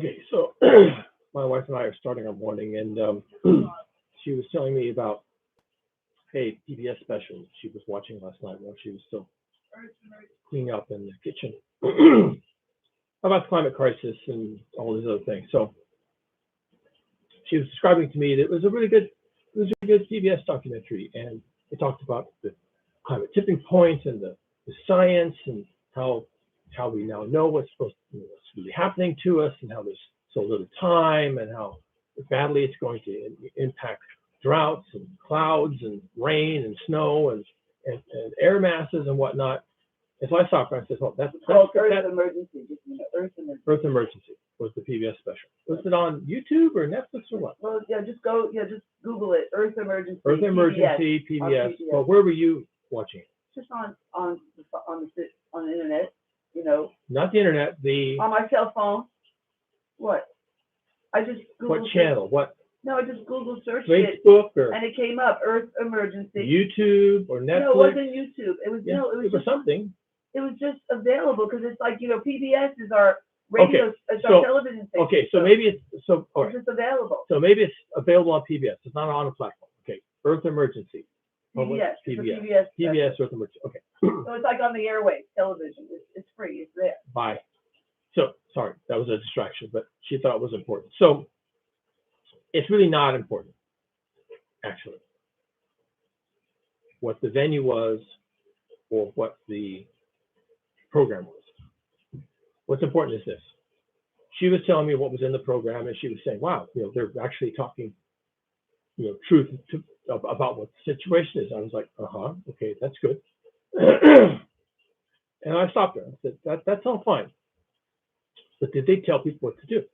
Okay, so my wife and I are starting our morning, and she was telling me about a PBS special she was watching last night while she was still cleaning up in the kitchen about the climate crisis and all these other things. So she was describing to me that it was a really good PBS documentary, and it talked about the climate tipping point and the science and how we now know what's really happening to us and how there's so little time and how badly it's going to impact droughts and clouds and rain and snow and air masses and whatnot. And so I stopped her and I said, "Well, that's Earth Emergency. Earth Emergency. Earth Emergency was the PBS special. Was it on YouTube or Netflix or what?" Well, yeah, just Google it. Earth Emergency. Earth Emergency PBS. PBS. Well, where were you watching it? Just on the internet. Not the internet. On my cell phone. What? I just Googled What channel? What? No, I just Google searched it, Facebook or and it came up. Earth Emergency. YouTube or Netflix? No, it wasn't YouTube. It was it was something. It was just available because it's like PBS is our radio, it's our television station. Okay, so maybe it's all right. It's just available. So maybe it's available on PBS. It's not on a platform. Okay, Earth Emergency. PBS. PBS Earth Emergency. Okay. So it's like on the airwaves, television. It's free. It's there. Bye. So sorry, that was a distraction, but she thought it was important. So it's really not important, actually, what the venue was or what the program was. What's important is this. She was telling me what was in the program, and she was saying, wow, they're actually talking, truth about what the situation is. I was like, okay, that's good. And I stopped her. I said, that's all fine. But did they tell people what to do?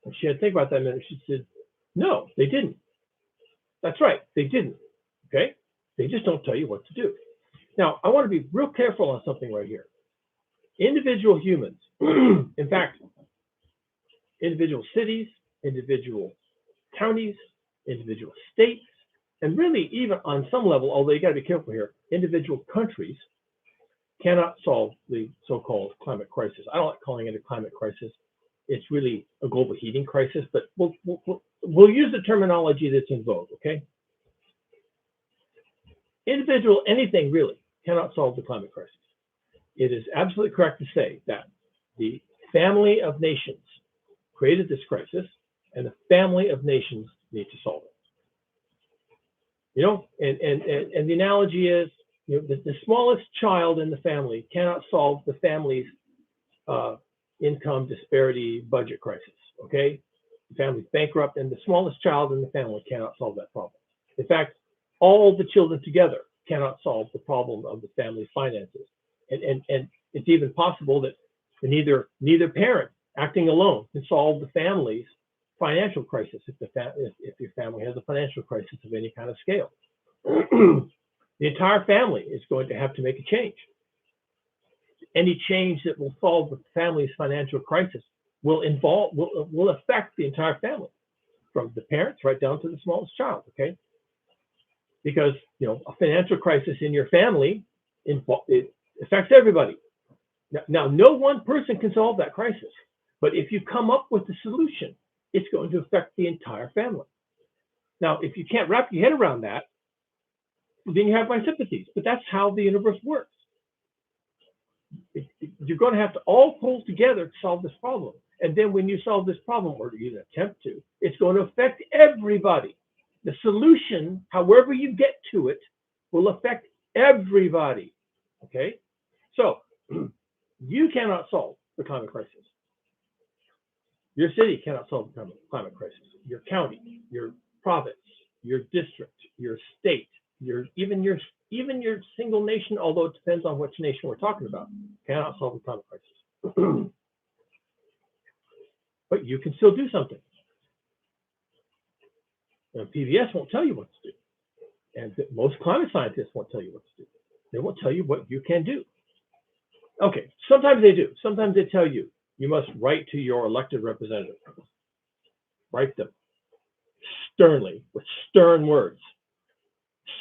And she had to think about that a minute. She said, no, they didn't. That's right, they didn't. Okay? They just don't tell you what to do. Now, I want to be real careful on something right here. Individual humans, in fact, individual cities, individual counties, individual states, and really even on some level, although you got to be careful here, individual countries cannot solve the so-called climate crisis. I don't like calling it a climate crisis. It's really a global heating crisis, but we'll use the terminology that's in vogue, okay? Anything really cannot solve the climate crisis. It is absolutely correct to say that the family of nations created this crisis, and the family of nations need to solve it. And the analogy is, the smallest child in the family cannot solve the family's income disparity budget crisis. Okay, the family's bankrupt, and the smallest child in the family cannot solve that problem. In fact, all the children together cannot solve the problem of the family's finances. And it's even possible that neither parent acting alone can solve the family's financial crisis if your family has a financial crisis of any kind of scale. The entire family is going to have to make a change. Any change that will solve the family's financial crisis will affect the entire family, from the parents right down to the smallest child. Okay, because a financial crisis in your family it affects everybody. Now, no one person can solve that crisis, but if you come up with a solution, it's going to affect the entire family. Now, if you can't wrap your head around that, then you have my sympathies. But that's how the universe works. You're going to have to all pull together to solve this problem. And then when you solve this problem, or you attempt to, it's going to affect everybody. The solution, however you get to it, will affect everybody. Okay? So, you cannot solve the climate crisis. Your city cannot solve the climate crisis. Your county, your province, your district, your state, even your single nation, although it depends on which nation we're talking about, cannot solve the climate crisis. But you can still do something. And PBS won't tell you what to do. And most climate scientists won't tell you what to do. They won't tell you what you can do. Okay, sometimes they do. Sometimes they tell you, you must write to your elected representative. Write them sternly, with stern words,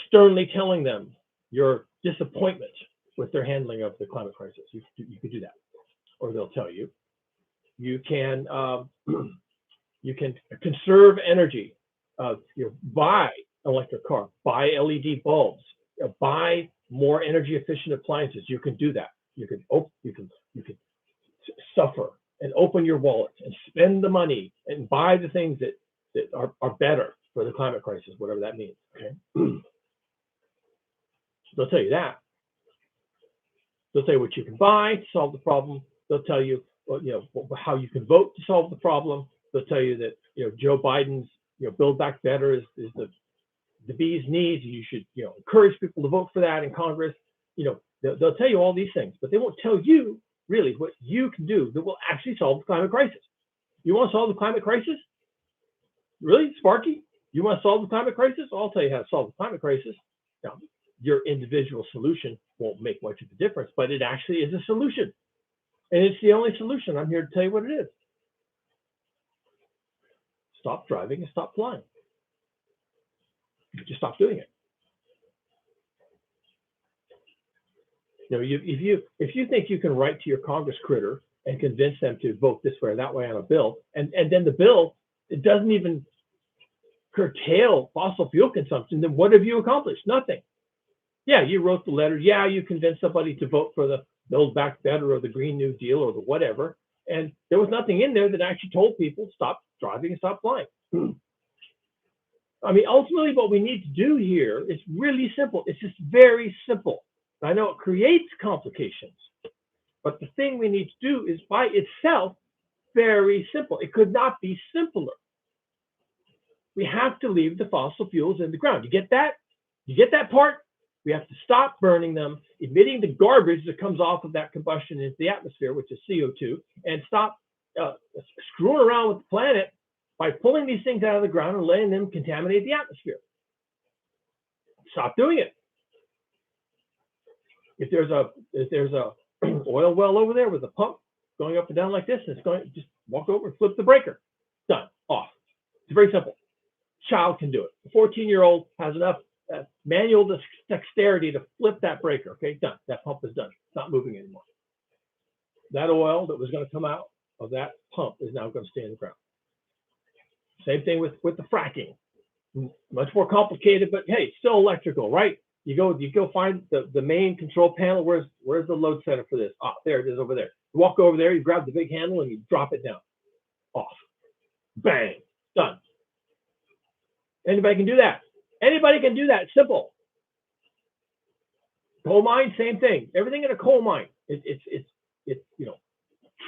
sternly telling them your disappointment with their handling of the climate crisis. You could do that. Or they'll tell you, You can you can conserve energy. Buy electric car, buy LED bulbs, buy more energy efficient appliances. You can do that. You can suffer and open your wallet and spend the money and buy the things that are better for the climate crisis, whatever that means. Okay, they'll tell you that. They'll tell you what you can buy to solve the problem. They'll tell you, how you can vote to solve the problem. They'll tell you that Joe Biden's Build Back Better is the bee's knees. You should encourage people to vote for that in Congress. They'll tell you all these things, but they won't tell you really what you can do that will actually solve the climate crisis. You want to solve the climate crisis? Really, Sparky? You want to solve the climate crisis? I'll tell you how to solve the climate crisis. Now, your individual solution won't make much of a difference, but it actually is a solution. And it's the only solution. I'm here to tell you what it is. Stop driving and stop flying. Just stop doing it. If you think you can write to your Congress critter and convince them to vote this way or that way on a bill, and then the bill, it doesn't even curtail fossil fuel consumption, then what have you accomplished? Nothing. Yeah, you wrote the letter. Yeah, you convinced somebody to vote for the Build Back Better or the Green New Deal or the whatever. And there was nothing in there that actually told people stop driving and stop flying. I mean, ultimately, what we need to do here is really simple. It's just very simple. I know it creates complications, but the thing we need to do is by itself very simple. It could not be simpler. We have to leave the fossil fuels in the ground. You get that? You get that part? We have to stop burning them, emitting the garbage that comes off of that combustion into the atmosphere, which is CO2, and stop screwing around with the planet by pulling these things out of the ground and letting them contaminate the atmosphere. Stop doing it. If there's a oil well over there with a pump going up and down like this, and it's going, just walk over and flip the breaker. Done. Off. It's very simple. Child can do it. A 14-year-old has enough manual dexterity to flip that breaker. Okay, done. That pump is done. It's not moving anymore. That oil that was going to come out of that pump is now going to stay in the ground. Same thing with the fracking. Much more complicated, but hey, still electrical, right? You go find the main control panel. Where's the load center for this? Ah, there it is over there. You walk over there, you grab the big handle, and you drop it down. Off. Bang. Done. Anybody can do that. Anybody can do that. Simple. Coal mine, same thing. Everything in a coal mine. It's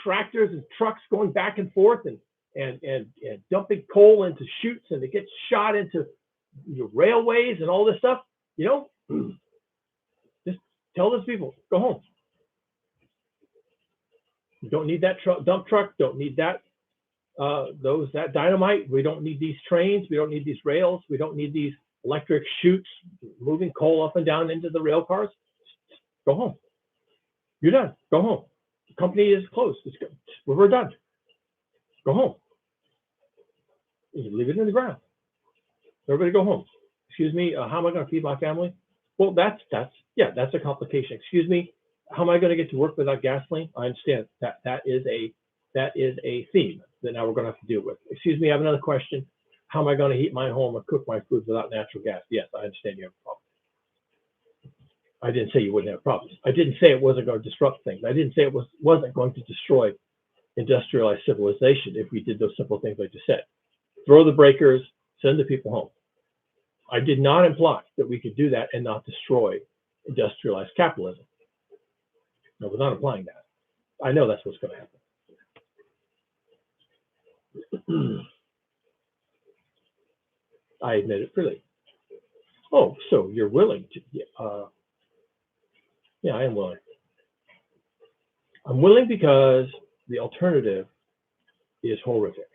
tractors and trucks going back and forth and dumping coal into chutes, and it gets shot into railways and all this stuff. Just tell those people, go home. You don't need that dump truck. Don't need that that dynamite. We don't need these trains. We don't need these rails. We don't need these electric chutes moving coal up and down into the rail cars. Go home. You're done. Go home. The company is closed. We're done. Go home. You leave it in the ground. Everybody go home. Excuse me, how am I going to feed my family? Well, that's a complication. Excuse me, how am I going to get to work without gasoline? I understand that is a theme that now we're going to have to deal with. Excuse me, I have another question. How am I going to heat my home or cook my food without natural gas? Yes, I understand you have a problem. I didn't say you wouldn't have problems. I didn't say it wasn't going to disrupt things. I didn't say it wasn't going to destroy industrialized civilization if we did those simple things I just said. Throw the breakers, send the people home. I did not imply that we could do that and not destroy industrialized capitalism. I was not implying that. I know that's what's going to happen. I admit it freely. Oh, so you're willing to? Yeah, I am willing. I'm willing because the alternative is horrific.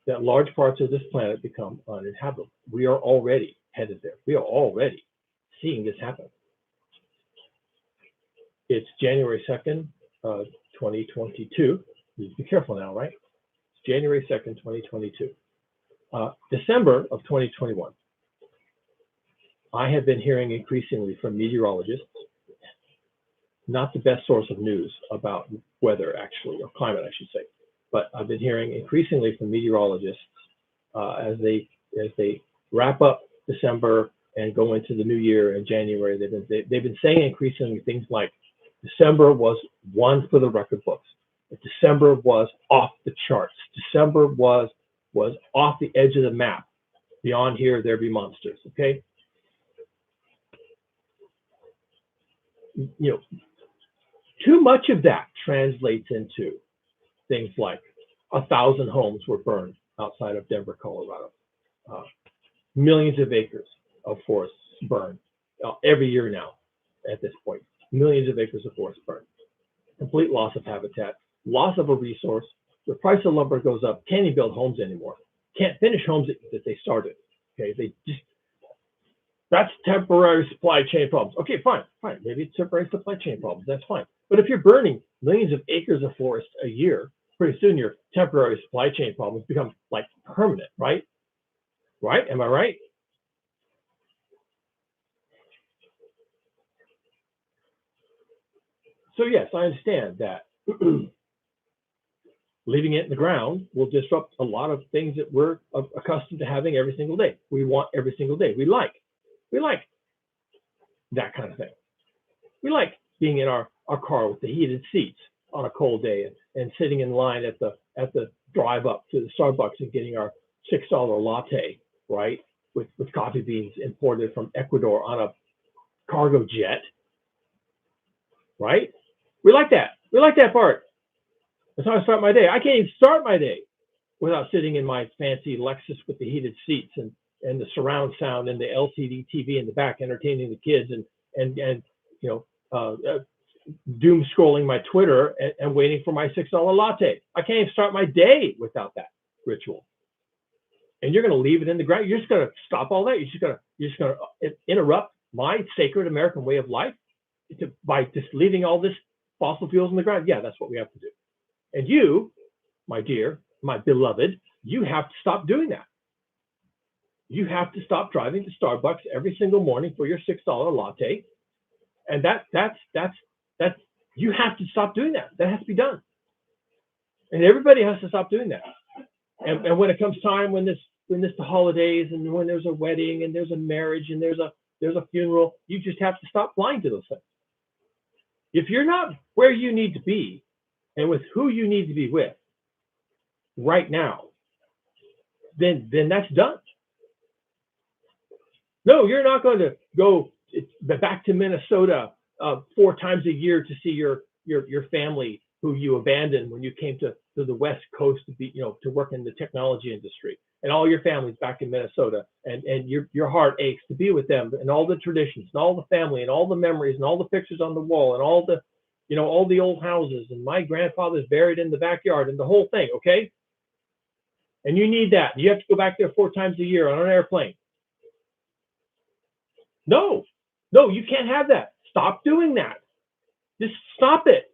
That large parts of this planet become uninhabitable. We are already headed there. We are already seeing this happen. It's January 2nd, 2022. You need to be careful now, right? It's January 2nd, 2022. December of 2021. I have been hearing increasingly from meteorologists not the best source of news about weather, actually, or climate, I should say. But I've been hearing increasingly from meteorologists as they wrap up December and go into the new year in January. They've been saying increasingly things like December was one for the record books. December was off the charts. December was off the edge of the map. Beyond here, there be monsters. Okay, you know, too much of that translates into things like 1,000 homes were burned outside of Denver, Colorado. Millions of acres of forests burned every year now. At this point, millions of acres of forest burned. Complete loss of habitat, loss of a resource. The price of lumber goes up. Can't even build homes anymore. Can't finish homes that they started. Okay, that's temporary supply chain problems. Okay, fine. Maybe it's temporary supply chain problems. That's fine. But if you're burning millions of acres of forest a year, pretty soon your temporary supply chain problems become like permanent, right? Right? Am I right? So yes, I understand that leaving it in the ground will disrupt a lot of things that we're accustomed to having every single day. We want every single day. We like that kind of thing. We like being in our car with the heated seats on a cold day and sitting in line at the drive up to the Starbucks and getting our $6 latte, right? With coffee beans imported from Ecuador on a cargo jet, right? We like that. We like that part. That's how I start my day. I can't even start my day without sitting in my fancy Lexus with the heated seats and the surround sound and the LCD TV in the back, entertaining the kids and doom scrolling my Twitter and waiting for my $6 latte. I can't even start my day without that ritual. And you're going to leave it in the ground. You're just going to stop all that. You're just going to interrupt my sacred American way of life by just leaving all this fossil fuels in the ground. Yeah, that's what we have to do. And you, my dear, my beloved, you have to stop doing that. You have to stop driving to Starbucks every single morning for your $6 latte. And that's you have to stop doing that. That has to be done. And everybody has to stop doing that. And when it comes time, when it's the holidays and when there's a wedding and there's a marriage and there's a funeral, you just have to stop flying to those things. If you're not where you need to be and with who you need to be with right now, then that's done. No, you're not going to go back to Minnesota 4 times a year to see your family who you abandoned when you came to the West Coast to work in the technology industry, and all your family's back in Minnesota, and your heart aches to be with them and all the traditions and all the family and all the memories and all the pictures on the wall and all the old houses, and my grandfather's buried in the backyard and the whole thing, okay? And you need that. You have to go back there 4 times a year on an airplane. No, you can't have that. Stop doing that. Just stop it.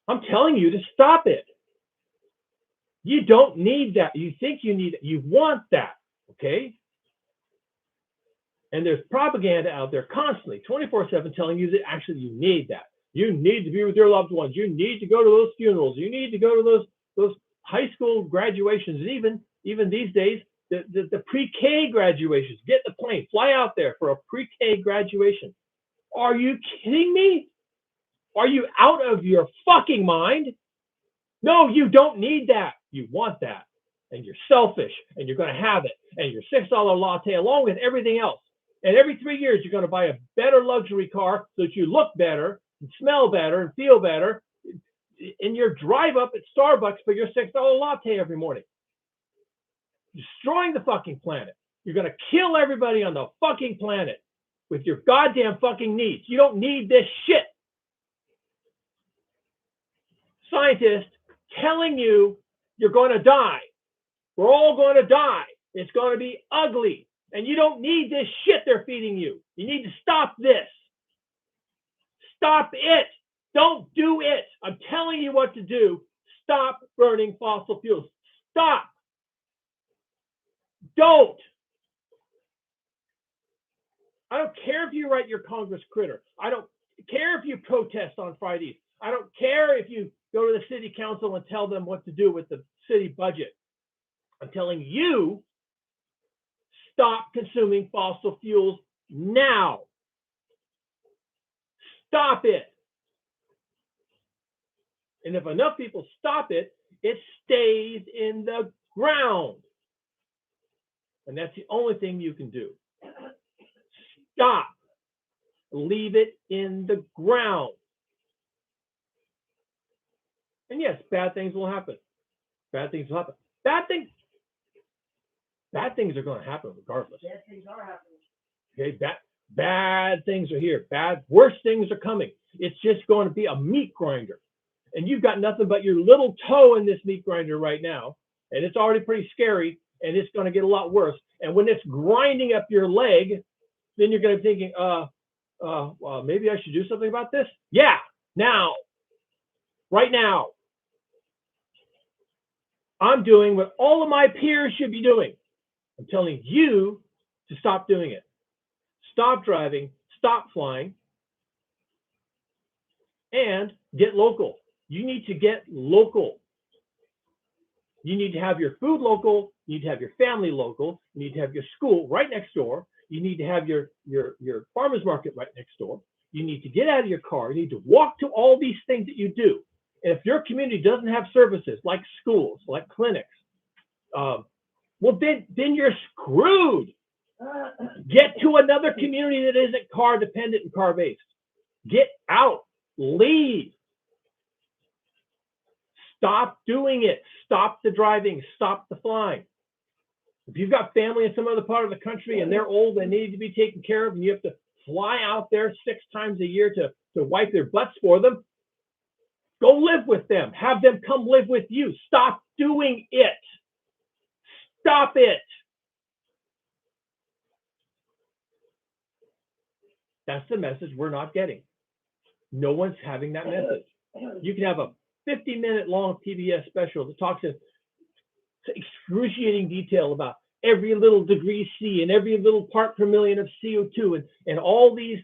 I'm telling you to stop it. You don't need that. You think you need it. You want that, okay? And there's propaganda out there constantly, 24/7, telling you that actually you need that. You need to be with your loved ones. You need to go to those funerals. You need to go to those high school graduations, and even these days, the pre-K graduations. Get the plane, fly out there for a pre-K graduation. Are you kidding me? Are you out of your fucking mind? No, you don't need that. You want that. And you're selfish, and you're going to have it. And your $6 latte along with everything else. And every 3 years, you're going to buy a better luxury car so that you look better, and smell better, and feel better in your drive up at Starbucks for your $6 latte every morning. Destroying the fucking planet. You're going to kill everybody on the fucking planet with your goddamn fucking needs. You don't need this shit. Scientists telling you you're going to die. We're all going to die. It's going to be ugly. And you don't need this shit they're feeding you. You need to stop this. Stop it. Don't do it. I'm telling you what to do. Stop burning fossil fuels. Stop. Don't. I don't care if you write your Congress critter. care if you protest on Fridays. I don't care if you go to the city council and tell them what to do with the city budget. I'm telling you, stop consuming fossil fuels now. Stop it. And if enough people stop it, it stays in the ground. And that's the only thing you can do. Stop. Leave it in the ground. And yes, bad things will happen. Bad things will happen. Bad things are going to happen regardless. Bad things are happening. Okay, bad things are here. Worse things are coming. It's just going to be a meat grinder. And you've got nothing but your little toe in this meat grinder right now. And it's already pretty scary. And it's going to get a lot worse. And when it's grinding up your leg, then you're going to be thinking, well, maybe I should do something about this. Yeah, now. Right now. I'm doing what all of my peers should be doing. I'm telling you to stop doing it. Stop driving, stop flying, and get local. You need to get local. You need to have your food local. You need to have your family local. You need to have your school right next door. You need to have your farmer's market right next door. You need to get out of your car. You need to walk to all these things that you do. And if your community doesn't have services like schools, like clinics, well, then you're screwed. Get to another community that isn't car dependent and car based. Get out. Leave. Stop doing it. Stop the driving. Stop the flying. If you've got family in some other part of the country and they're old and need to be taken care of, and you have to fly out there 6 times a year to wipe their butts for them, go live with them. Have them come live with you. Stop doing it. Stop it. That's the message we're not getting. No one's having that message. You can have a 50-minute long PBS special that talks in excruciating detail about every little degree C and every little part per million of CO2 and all these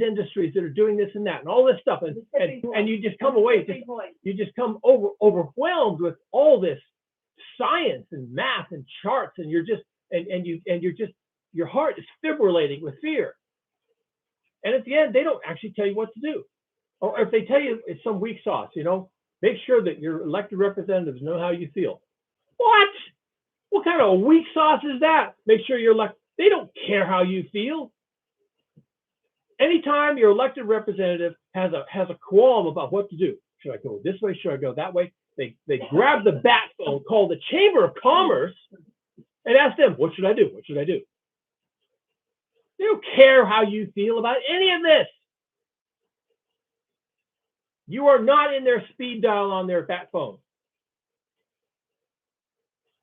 industries that are doing this and that and all this stuff, and you just come away, you just come overwhelmed with all this science and math and charts, and your heart is fibrillating with fear. And at the end, they don't actually tell you what to do. Or if they tell you it's some weak sauce, make sure that your elected representatives know how you feel. What? What kind of weak sauce is that? Make sure you're elected. They don't care how you feel. Anytime your elected representative has a qualm about what to do, should I go this way? Should I go that way? They grab the bat phone, call the Chamber of Commerce, and ask them, what should I do? What should I do? They don't care how you feel about any of this. You are not in their speed dial on their bat phone.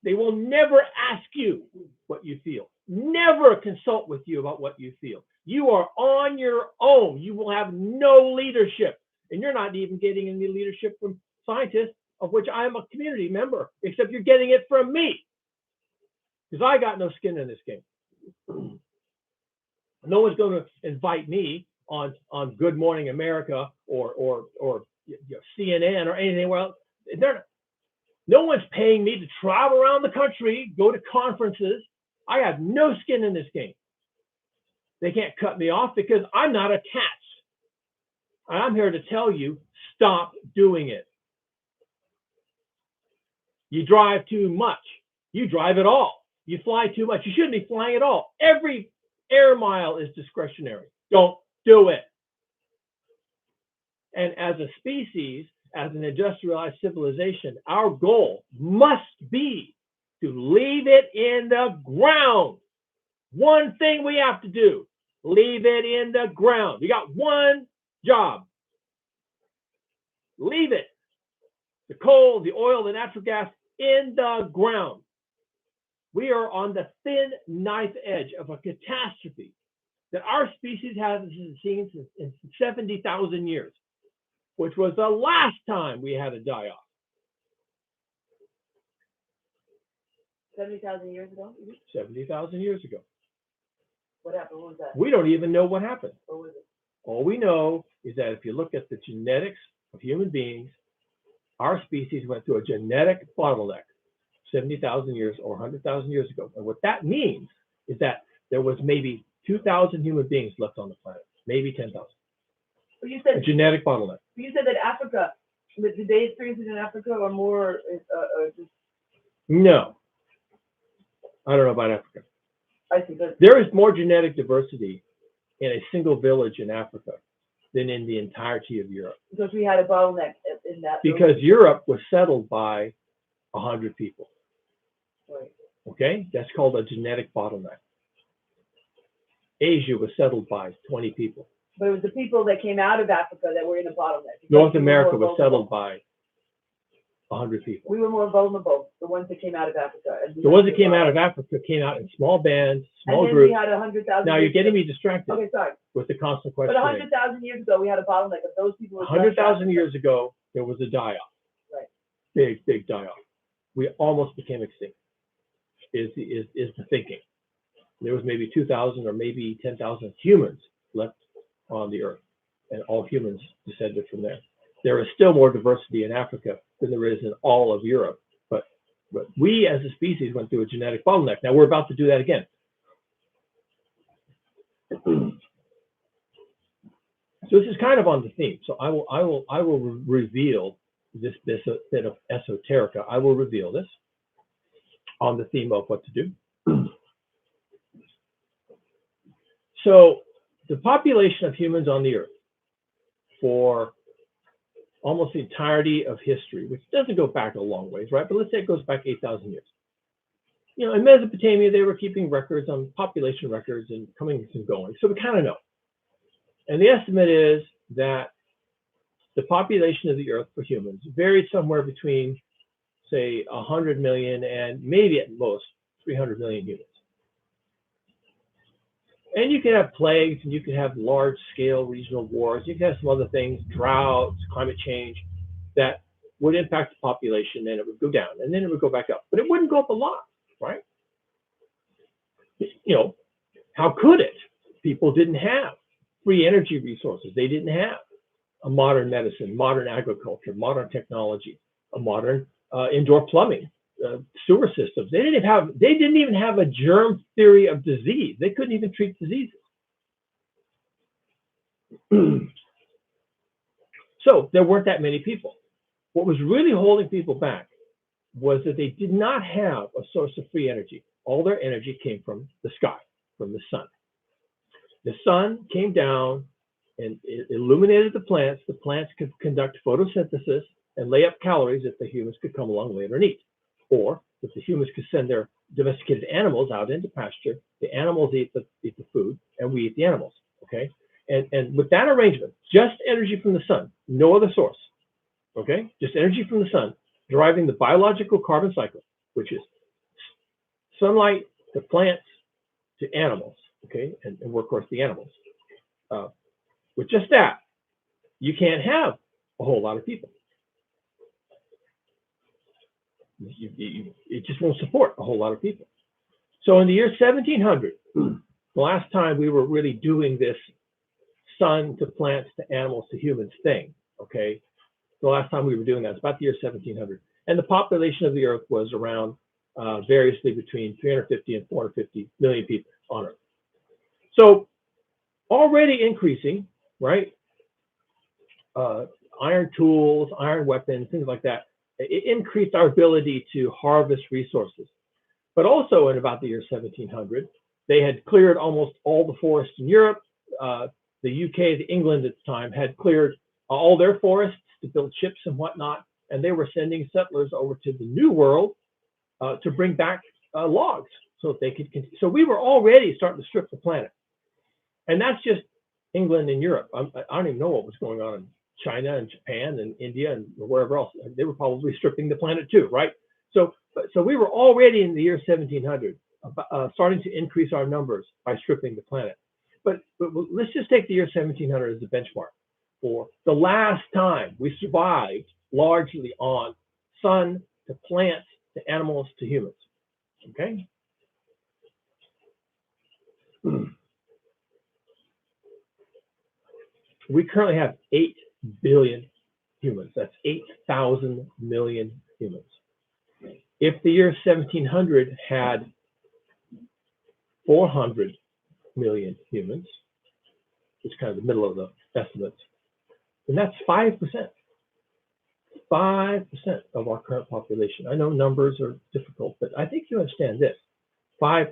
They will never ask you what you feel. Never consult with you about what you feel. You are on your own. You will have no leadership. And you're not even getting any leadership from scientists, of which I am a community member, except you're getting it from me. Because I got no skin in this game. No one's going to invite me on Good Morning America or CNN or anything else. No one's paying me to travel around the country, go to conferences. I have no skin in this game. They can't cut me off because I'm not attached. I'm here to tell you, stop doing it. You drive too much. You drive at all. You fly too much. You shouldn't be flying at all. Every air mile is discretionary. Don't do it. And as a species, as an industrialized civilization, our goal must be to leave it in the ground. One thing we have to do, leave it in the ground. You got one job. Leave it. The coal, the oil, the natural gas in the ground. We are on the thin knife edge of a catastrophe that our species hasn't seen in 70,000 years, which was the last time we had a die-off. 70,000 years ago? 70,000 years ago. What happened? What was that? We don't even know what happened. What was it? All we know is that if you look at the genetics of human beings, our species went through a genetic bottleneck 70,000 years or 100,000 years ago. And what that means is that there was maybe 2,000 human beings left on the planet, maybe 10,000. But you said a genetic bottleneck. You said that Africa, did they experience it in Africa or more? Just... No, I don't know about Africa. I see. There is more genetic diversity in a single village in Africa than in the entirety of Europe. Because we had a bottleneck in that. Because Europe was settled by 100 people. Right. Okay, that's called a genetic bottleneck. Asia was settled by 20 people. But it was the people that came out of Africa that were in a bottleneck. North America was settled by 100 people. We were more vulnerable, the ones that came out of Africa. The ones that came out of Africa came out in small bands, small groups. We had 100,000. Now you're getting me distracted. Okay, sorry. With the constant question. But 100,000 years ago, we had a bottleneck of those people. 100,000 years ago, there was a die-off. Right. Big die-off. We almost became extinct. Is the thinking? There was maybe 2,000 or maybe 10,000 humans left on the earth, and all humans descended from there. There is still more diversity in Africa than there is in all of Europe, but we as a species went through a genetic bottleneck. Now we're about to do that again. So this is kind of on the theme. So I will reveal this bit of esoterica. I will reveal this on the theme of what to do. So the population of humans on the earth for almost the entirety of history, which doesn't go back a long ways, right? But let's say it goes back 8,000 years. You know, in Mesopotamia, they were keeping records on population records and coming and going. So we kind of know. And the estimate is that the population of the earth for humans varied somewhere between, say, 100 million and maybe at most 300 million humans. And you can have plagues, and you can have large-scale regional wars. You can have some other things, droughts, climate change, that would impact the population, and it would go down, and then it would go back up. But it wouldn't go up a lot, right? You know, how could it? People didn't have free energy resources. They didn't have a modern medicine, modern agriculture, modern technology, a modern indoor plumbing. Sewer systems. They didn't even have a germ theory of disease. They couldn't even treat diseases. So there weren't that many people. What was really holding people back was that they did not have a source of free energy. All their energy came from the sky, from the sun. The sun came down and it illuminated the plants. The plants could conduct photosynthesis and lay up calories that the humans could come along later and eat. Or if the humans could send their domesticated animals out into pasture, the animals eat the food and we eat the animals, okay? And with that arrangement, just energy from the sun, no other source, okay? Just energy from the sun, driving the biological carbon cycle, which is sunlight to plants to animals, okay? And we're, of course, the animals. With just that, you can't have a whole lot of people. It just won't support a whole lot of people. So in the year 1700, the last time we were really doing this sun to plants to animals to humans thing, okay? The last time we were doing that is about the year 1700. And the population of the earth was around variously between 350 and 450 million people on earth. So already increasing, right? Iron tools, iron weapons, things like that. It increased our ability to harvest resources. But also in about the year 1700, they had cleared almost all the forests in Europe. The UK, the England at the time, had cleared all their forests to build ships and whatnot. And they were sending settlers over to the New World to bring back logs so that they could continue. So we were already starting to strip the planet. And that's just England and Europe. I don't even know what was going on in China and Japan and India and wherever else. They were probably stripping the planet too, right? So we were already in the year 1700 starting to increase our numbers by stripping the planet. But let's just take the year 1700 as a benchmark for the last time we survived largely on sun to plants to animals to humans, okay? We currently have 8 billion humans. That's 8,000 million humans. If the year 1700 had 400 million humans, which is kind of the middle of the estimates, then that's 5%. 5% of our current population. I know numbers are difficult, but I think you understand this. 5%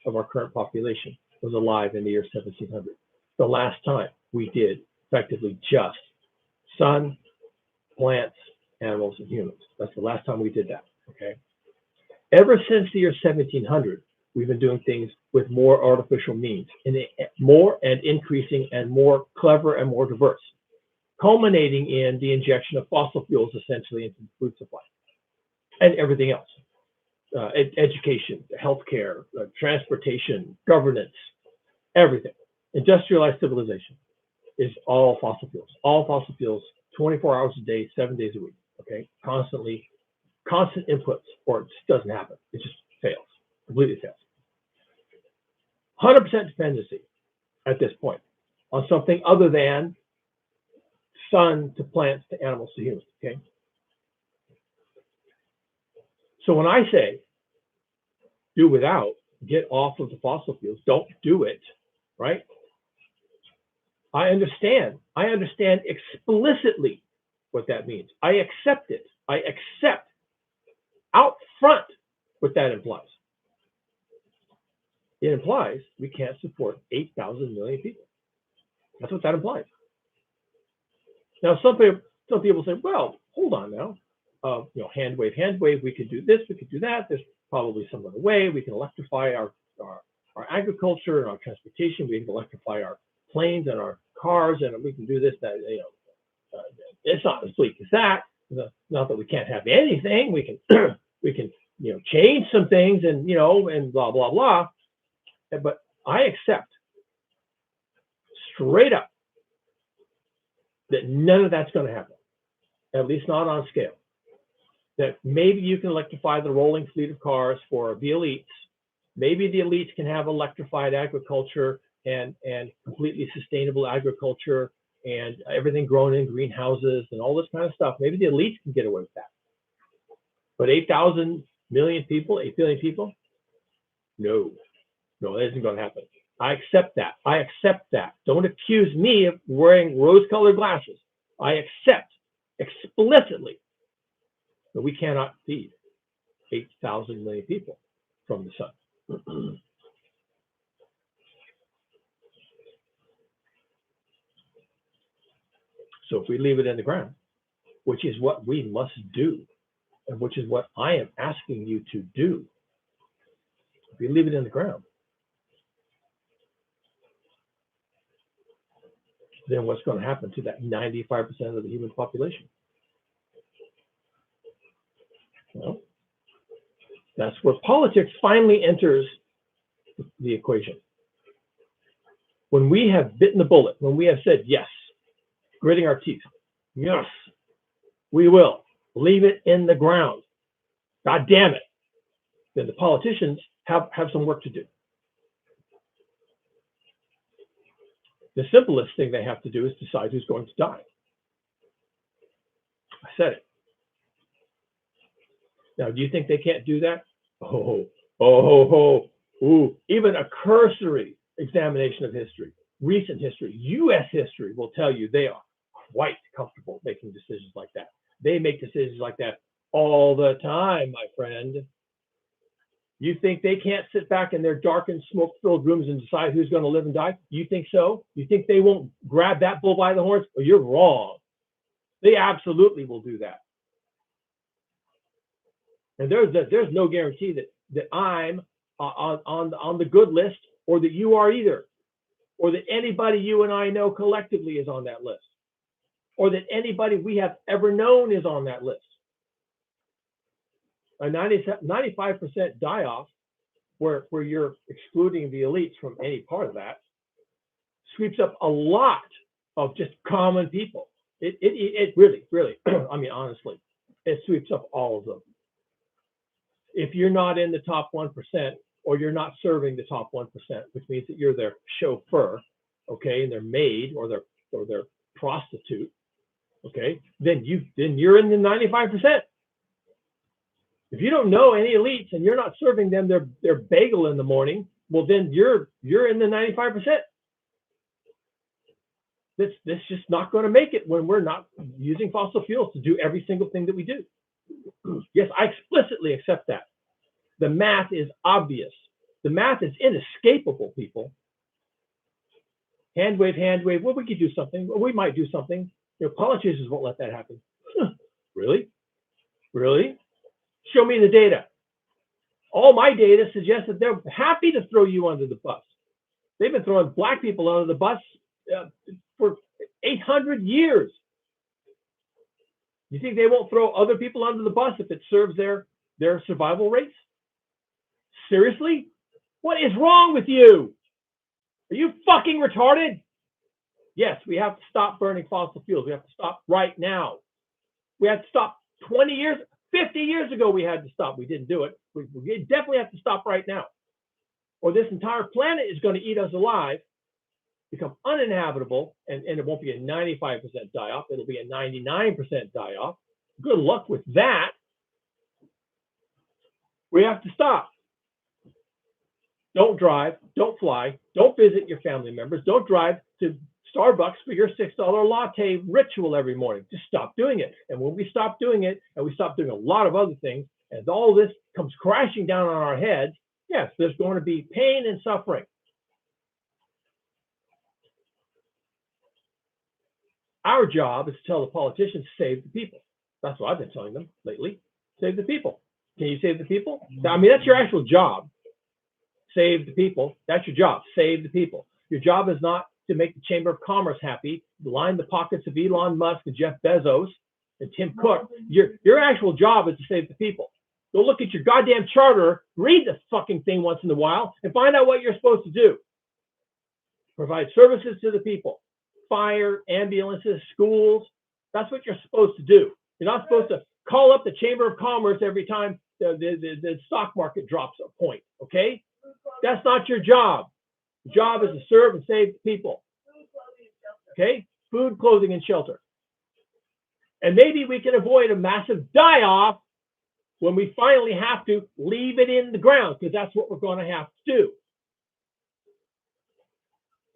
of our current population was alive in the year 1700. The last time we did effectively just sun, plants, animals, and humans. That's the last time we did that, okay? Ever since the year 1700, we've been doing things with more artificial means, and more and increasing and more clever and more diverse, culminating in the injection of fossil fuels essentially into the food supply and everything else. Education, healthcare, transportation, governance, everything. Industrialized civilization is all fossil fuels. All fossil fuels, 24 hours a day, 7 days a week, okay? Constant inputs, or it just doesn't happen. It just fails, completely fails. 100% dependency at this point on something other than sun to plants to animals to humans, okay? So when I say do without, get off of the fossil fuels, don't do it, right? I understand explicitly what that means. I accept it. I accept out front what that implies. It implies we can't support 8,000 million people. That's what that implies. Now, some people say, well, hold on now. Hand wave, we could do this, we could do that. There's probably some other way. We can electrify our agriculture and our transportation. We can electrify our planes and our cars, and we can do this, that, it's not as bleak as that. Not that we can't have anything. We can, change some things and, and blah, blah, blah. But I accept straight up that none of that's going to happen, at least not on scale. That maybe you can electrify the rolling fleet of cars for the elites. Maybe the elites can have electrified agriculture and completely sustainable agriculture and everything grown in greenhouses and all this kind of stuff. Maybe the elites can get away with that. But 8,000 million people, 8 billion people? No, that isn't going to happen. I accept that. Don't accuse me of wearing rose-colored glasses. I accept explicitly that we cannot feed 8,000 million people from the sun. So if we leave it in the ground, which is what we must do, and which is what I am asking you to do, if we leave it in the ground, then what's going to happen to that 95% of the human population? Well, that's where politics finally enters the equation. When we have bitten the bullet, when we have said yes, gritting our teeth, yes, we will leave it in the ground. God damn it. Then the politicians have some work to do. The simplest thing they have to do is decide who's going to die. I said it. Now, do you think they can't do that? Even a cursory examination of history, recent history, U.S. history will tell you they are quite comfortable making decisions like that. They make decisions like that all the time, my friend. You think they can't sit back in their darkened, smoke-filled rooms and decide who's going to live and die? You think so? You think they won't grab that bull by the horns? Well, you're wrong. They absolutely will do that. And there's no guarantee that I'm on the good list, or that you are either, or that anybody you and I know collectively is on that list, or that anybody we have ever known is on that list. A 95% die-off, where you're excluding the elites from any part of that, sweeps up a lot of just common people. It really, I mean, honestly, it sweeps up all of them. If you're not in the top 1%, or you're not serving the top 1%, which means that you're their chauffeur, okay, and their maid or their or their prostitute, okay, then you're in the 95%. If you don't know any elites and you're not serving them their bagel in the morning, well, then you're in the 95%. This just not going to make it when we're not using fossil fuels to do every single thing that we do. Yes, I explicitly accept that. The math is obvious. The math is inescapable, people. Hand wave. Well, we could do something. Well, we might do something. Politicians won't let that happen. Really? Really? Show me the data. All my data suggests that they're happy to throw you under the bus. They've been throwing black people under the bus for 800 years. You think they won't throw other people under the bus if it serves their survival rates? Seriously? What is wrong with you? Are you fucking retarded? Yes, we have to stop burning fossil fuels. We have to stop right now. We have to stop 20 years, 50 years ago we had to stop. We didn't do it. We definitely have to stop right now. Or this entire planet is going to eat us alive, become uninhabitable, and it won't be a 95% die-off. It'll be a 99% die-off. Good luck with that. We have to stop. Don't drive, don't fly, don't visit your family members, don't drive to Starbucks for your $6 latte ritual every morning. Just stop doing it. And when we stop doing it, and we stop doing a lot of other things, as all this comes crashing down on our heads, yes, there's going to be pain and suffering. Our job is to tell the politicians, save the people. That's what I've been telling them lately. Save the people. Can you save the people? I mean, that's your actual job. Save the people. That's your job. Save the people. Your job is not to make the Chamber of Commerce happy, line the pockets of Elon Musk and Jeff Bezos and Tim Cook. Your actual job is to save the people. Go look at your goddamn charter, read the fucking thing once in a while, and find out what you're supposed to do. Provide services to the people. Fire, ambulances, schools. That's what you're supposed to do. You're not supposed to call up the Chamber of Commerce every time the stock market drops a point, okay? That's not your job. Your job is to serve and save people. Okay? Food, clothing, and shelter. And maybe we can avoid a massive die-off when we finally have to leave it in the ground, because that's what we're going to have to do.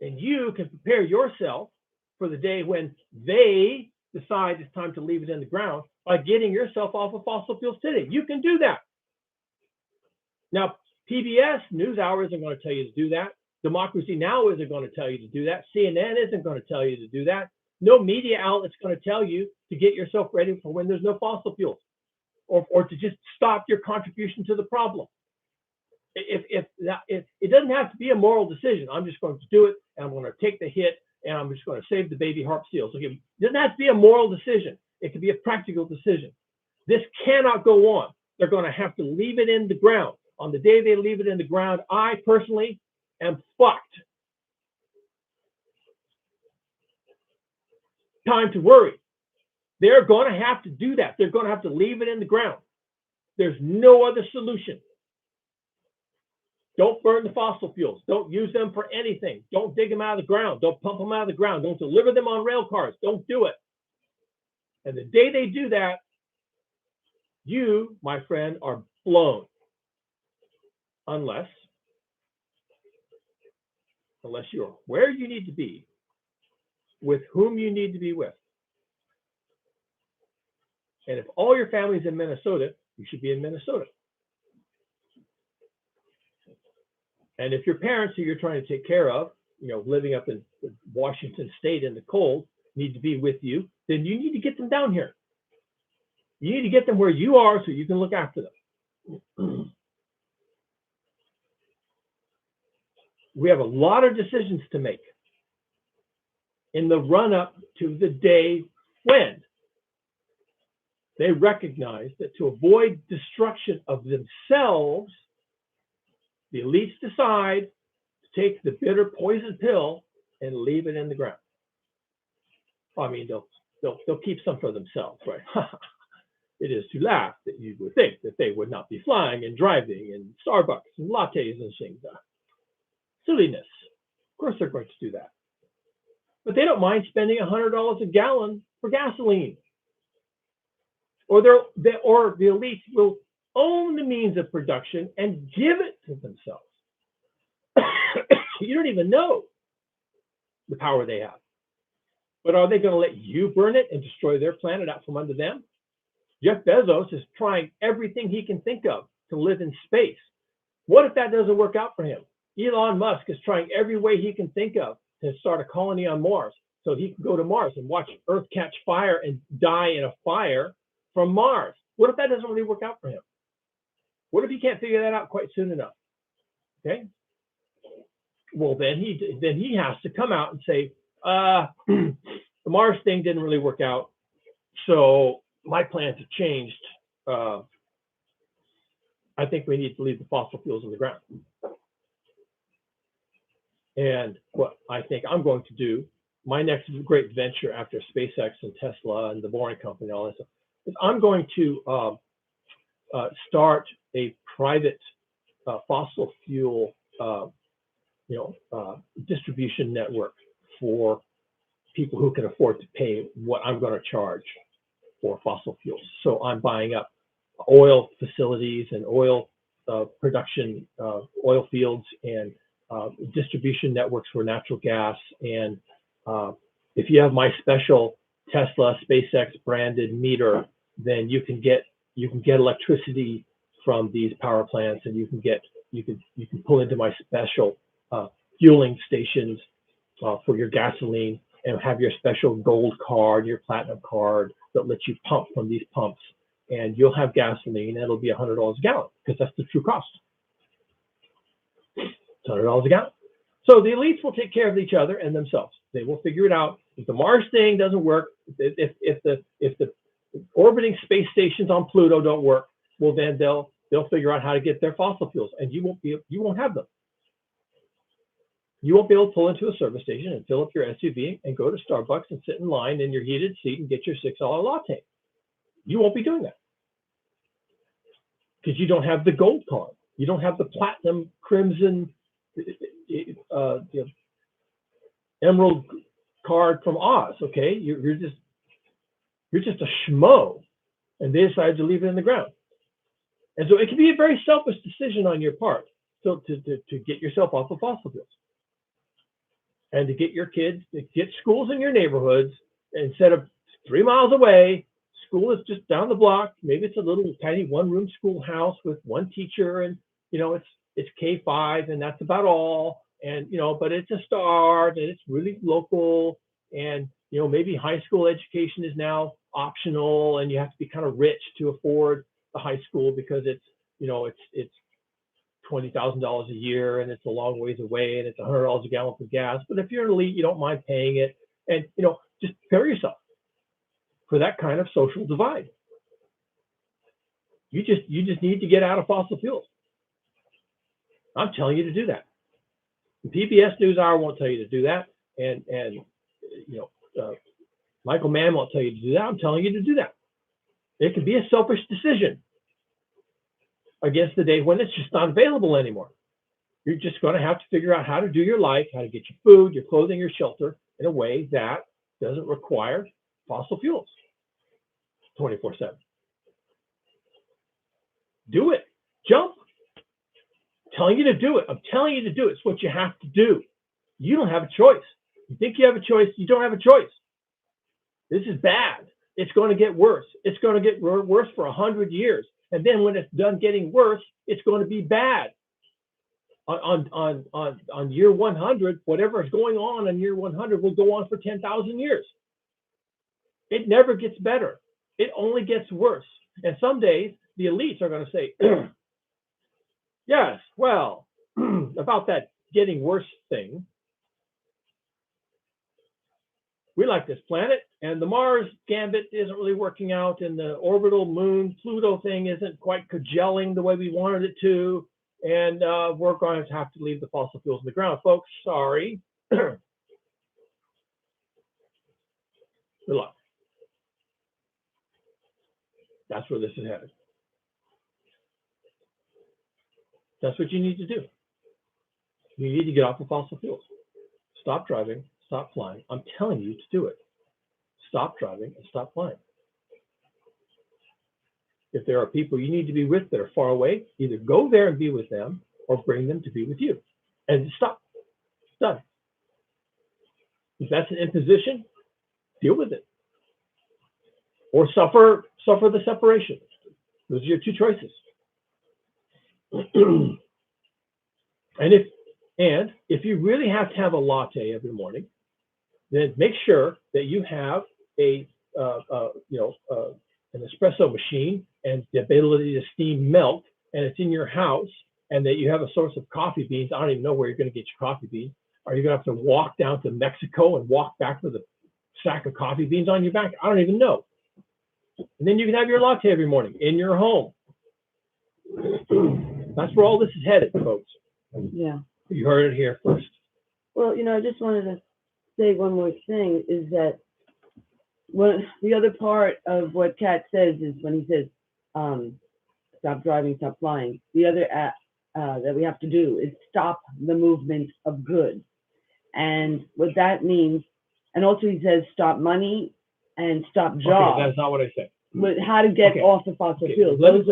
And you can prepare yourself for the day when they decide it's time to leave it in the ground by getting yourself off of fossil fuels today. You can do that. Now, PBS NewsHour isn't going to tell you to do that. Democracy Now! Isn't going to tell you to do that. CNN isn't going to tell you to do that. No media outlet's going to tell you to get yourself ready for when there's no fossil fuels, or to just stop your contribution to the problem. If it doesn't have to be a moral decision. I'm just going to do it, and I'm going to take the hit, and I'm just going to save the baby harp seals. Okay, it doesn't have to be a moral decision. It can be a practical decision. This cannot go on. They're going to have to leave it in the ground. On the day they leave it in the ground, I personally am fucked. Time to worry. They're going to have to do that. They're going to have to leave it in the ground. There's no other solution. Don't burn the fossil fuels. Don't use them for anything. Don't dig them out of the ground. Don't pump them out of the ground. Don't deliver them on rail cars. Don't do it. And the day they do that, you, my friend, are blown. Unless you're where you need to be, with whom you need to be with. And if all your family's in Minnesota, you should be in Minnesota. And if your parents who you're trying to take care of, living up in Washington State in the cold, need to be with you, then you need to get them down here. You need to get them where you are so you can look after them. We have a lot of decisions to make in the run-up to the day when they recognize that to avoid destruction of themselves, the elites decide to take the bitter poison pill and leave it in the ground. I mean, they'll keep some for themselves, right? It is to laugh that you would think that they would not be flying and driving and Starbucks and lattes and things. Silliness. Of course they're going to do that. but they don't mind spending $100 a gallon for gasoline. Or the elites will own the means of production and give it to themselves. You don't even know the power they have. But are they going to let you burn it and destroy their planet out from under them? Jeff Bezos is trying everything he can think of to live in space. What if that doesn't work out for him? Elon Musk is trying every way he can think of to start a colony on Mars so he can go to Mars and watch Earth catch fire and die in a fire from Mars. What if that doesn't really work out for him? What if he can't figure that out quite soon enough? Okay. Well, then he has to come out and say, the Mars thing didn't really work out, so my plans have changed. I think we need to leave the fossil fuels in the ground. And what I think I'm going to do, my next great venture after SpaceX and Tesla and the Boring Company, all that stuff, is I'm going to start a private fossil fuel distribution network for people who can afford to pay what I'm going to charge for fossil fuels. So I'm buying up oil facilities and oil production, oil fields, and distribution networks for natural gas. And if you have my special Tesla SpaceX branded meter, then you can get electricity from these power plants, and you can pull into my special fueling stations for your gasoline, and have your special gold card, your platinum card that lets you pump from these pumps, and you'll have gasoline, and it'll be $100 a gallon because that's the true cost. It's $100 a gallon. So the elites will take care of each other and themselves. They will figure it out. If the Mars thing doesn't work, if the orbiting space stations on Pluto don't work, well then they'll figure out how to get their fossil fuels, and you won't have them. You won't be able to pull into a service station and fill up your SUV and go to Starbucks and sit in line in your heated seat and get your $6 latte. You won't be doing that because you don't have the gold card. You don't have the platinum, crimson, emerald card from Oz. Okay, you're just a schmo, and they decided to leave it in the ground. And so it can be a very selfish decision on your part to get yourself off of fossil fuels. And to get your kids, to get schools in your neighborhoods, instead of 3 miles away, school is just down the block. Maybe it's a little tiny one-room schoolhouse with one teacher, and it's K-5, and that's about all. And but it's a start, and it's really local. And maybe high school education is now optional, and you have to be kind of rich to afford the high school because it's $20,000 a year, and it's a long ways away, and it's $100 a gallon for gas. But if you're an elite, you don't mind paying it, and just prepare yourself for that kind of social divide. You just need to get out of fossil fuels. I'm telling you to do that. The PBS NewsHour won't tell you to do that, and Michael Mann won't tell you to do that. I'm telling you to do that. It can be a selfish decision against the day when it's just not available anymore. You're just going to have to figure out how to do your life, how to get your food, your clothing, your shelter in a way that doesn't require fossil fuels 24/7. Do it. Jump. I'm telling you to do it. I'm telling you to do it. It's what you have to do. You don't have a choice. You think you have a choice. You don't have a choice. This is bad. It's going to get worse. It's going to get worse for 100 years. And then when it's done getting worse, it's going to be bad. On year 100, whatever is going on year 100 will go on for 10,000 years. It never gets better. It only gets worse. And some days the elites are going to say, yes, well, about that getting worse thing, we like this planet, and the Mars gambit isn't really working out, and the orbital moon Pluto thing isn't quite cajoling the way we wanted it to, and we're going to have to leave the fossil fuels in the ground, folks. Sorry. Good luck. That's where this is headed. That's what you need to do. You need to get off of fossil fuels. Stop driving. Stop stop flying. I'm telling you to do it. Stop driving and stop flying. If there are people you need to be with that are far away, either go there and be with them or bring them to be with you. And stop. It's done. If that's an imposition, deal with it. Or suffer the separation. Those are your two choices. And if you really have to have a latte every morning, then make sure that you have an espresso machine and the ability to steam milk, and it's in your house, and that you have a source of coffee beans. I don't even know where you're going to get your coffee beans. Are you going to have to walk down to Mexico and walk back with a sack of coffee beans on your back? I don't even know. And then you can have your latte every morning in your home. That's where all this is headed, folks. Yeah. You heard it here first. Well, I just wanted to say one more thing, is that the other part of what Kat says is when he says, stop driving, stop flying. The other that we have to do is stop the movement of goods. And what that means, and also he says stop money and stop jobs. Okay, that's not what I said. But how to get off the fossil fuels. Let me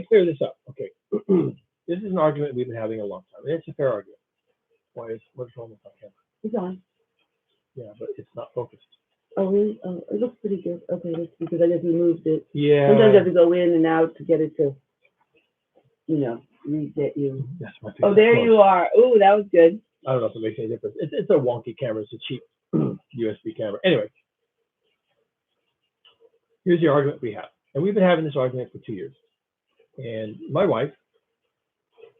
clear this up. Okay. This is an argument we've been having a long time, and it's a fair argument. What's wrong with my camera? It's on. Yeah, but it's not focused. Oh, really? Oh, it looks pretty good. Okay, that's because I guess we moved it. Yeah. Sometimes I have to go in and out to get it to, reset you. That's my Oh, there you are. Oh, that was good. I don't know if it makes any difference. It's a wonky camera. It's a cheap USB camera. Anyway, here's the argument we have. And we've been having this argument for 2 years. And my wife,